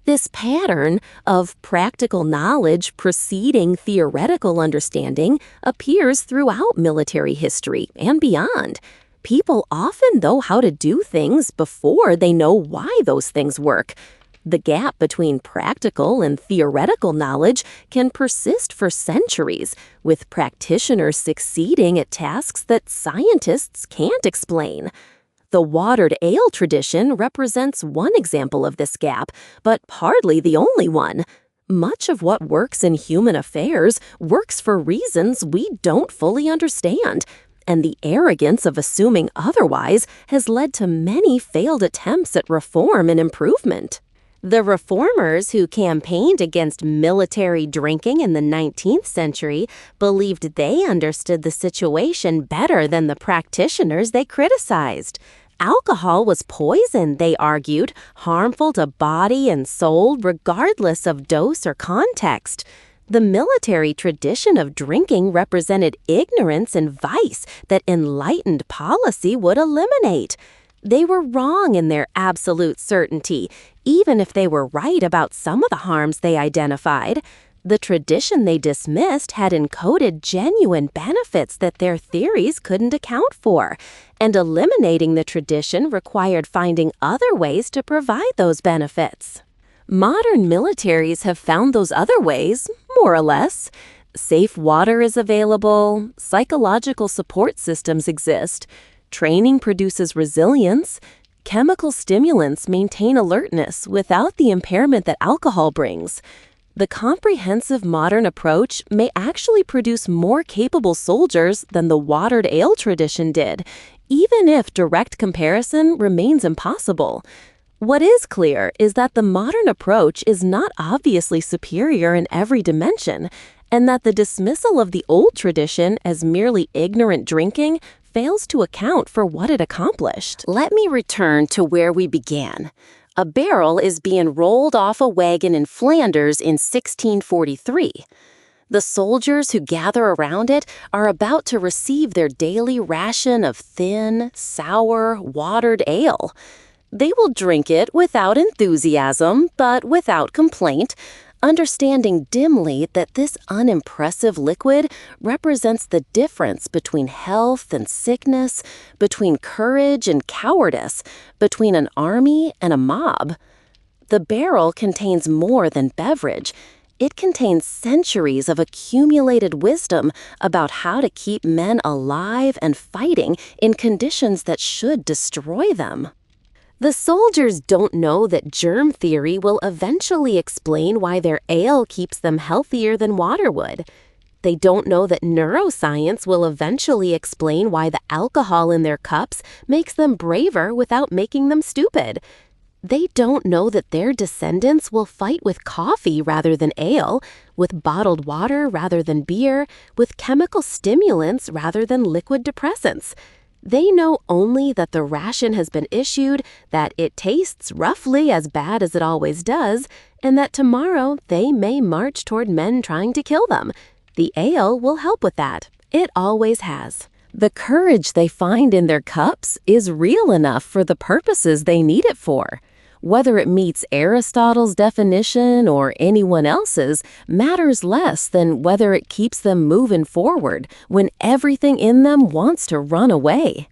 This pattern of practical knowledge preceding theoretical understanding appears throughout military history and beyond. People often know how to do things before they know why those things work. The gap between practical and theoretical knowledge can persist for centuries, with practitioners succeeding at tasks that scientists can't explain. The watered ale tradition represents one example of this gap, but hardly the only one. Much of what works in human affairs works for reasons we don't fully understand, and the arrogance of assuming otherwise has led to many failed attempts at reform and improvement. The reformers who campaigned against military drinking in the 19th century believed they understood the situation better than the practitioners they criticized. Alcohol was poison, they argued, harmful to body and soul regardless of dose or context. The military tradition of drinking represented ignorance and vice that enlightened policy would eliminate. They were wrong in their absolute certainty, even if they were right about some of the harms they identified. The tradition they dismissed had encoded genuine benefits that their theories couldn't account for, and eliminating the tradition required finding other ways to provide those benefits. Modern militaries have found those other ways, more or less. Safe water is available, psychological support systems exist, training produces resilience, chemical stimulants maintain alertness without the impairment that alcohol brings. The comprehensive modern approach may actually produce more capable soldiers than the watered ale tradition did, even if direct comparison remains impossible. What is clear is that the modern approach is not obviously superior in every dimension, and that the dismissal of the old tradition as merely ignorant drinking fails to account for what it accomplished. Let me return to where we began. A barrel is being rolled off a wagon in Flanders in 1643. The soldiers who gather around it are about to receive their daily ration of thin, sour, watered ale. They will drink it without enthusiasm, but without complaint, understanding dimly that this unimpressive liquid represents the difference between health and sickness, between courage and cowardice, between an army and a mob. The barrel contains more than beverage. It contains centuries of accumulated wisdom about how to keep men alive and fighting in conditions that should destroy them. The soldiers don't know that germ theory will eventually explain why their ale keeps them healthier than water would. They don't know that neuroscience will eventually explain why the alcohol in their cups makes them braver without making them stupid. They don't know that their descendants will fight with coffee rather than ale, with bottled water rather than beer, with chemical stimulants rather than liquid depressants. They know only that the ration has been issued, that it tastes roughly as bad as it always does, and that tomorrow they may march toward men trying to kill them. The ale will help with that. It always has. The courage they find in their cups is real enough for the purposes they need it for. Whether it meets Aristotle's definition or anyone else's matters less than whether it keeps them moving forward when everything in them wants to run away.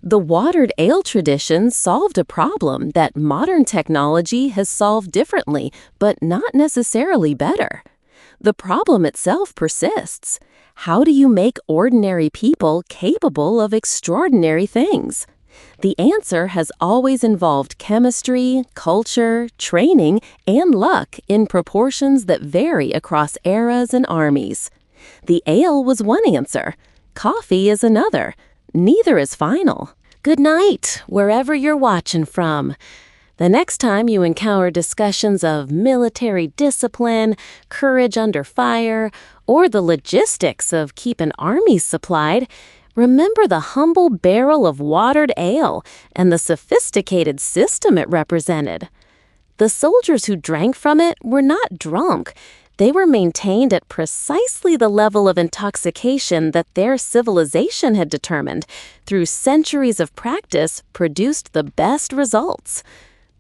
The watered ale tradition solved a problem that modern technology has solved differently, but not necessarily better. The problem itself persists. How do you make ordinary people capable of extraordinary things? The answer has always involved chemistry, culture, training, and luck in proportions that vary across eras and armies. The ale was one answer. Coffee is another. Neither is final. Good night, wherever you're watching from. The next time you encounter discussions of military discipline, courage under fire, or the logistics of keeping armies supplied, remember the humble barrel of watered ale and the sophisticated system it represented. The soldiers who drank from it were not drunk. They were maintained at precisely the level of intoxication that their civilization had determined, through centuries of practice, produced the best results.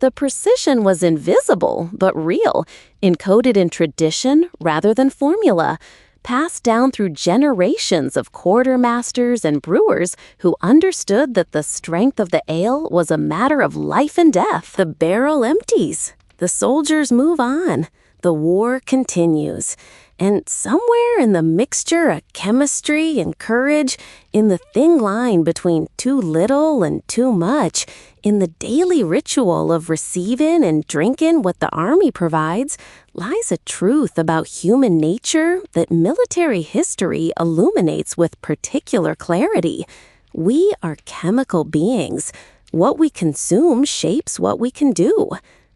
The precision was invisible, but real, encoded in tradition rather than formula, passed down through generations of quartermasters and brewers who understood that the strength of the ale was a matter of life and death. The barrel empties. The soldiers move on. The war continues. And somewhere in the mixture of chemistry and courage, in the thin line between too little and too much, in the daily ritual of receiving and drinking what the army provides, lies a truth about human nature that military history illuminates with particular clarity. We are chemical beings. What we consume shapes what we can do.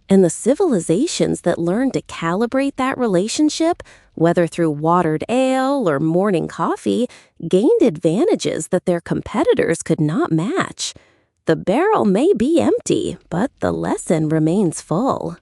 And the civilizations that learn to calibrate that relationship, whether through watered ale or morning coffee, gained advantages that their competitors could not match. The barrel may be empty, but the lesson remains full.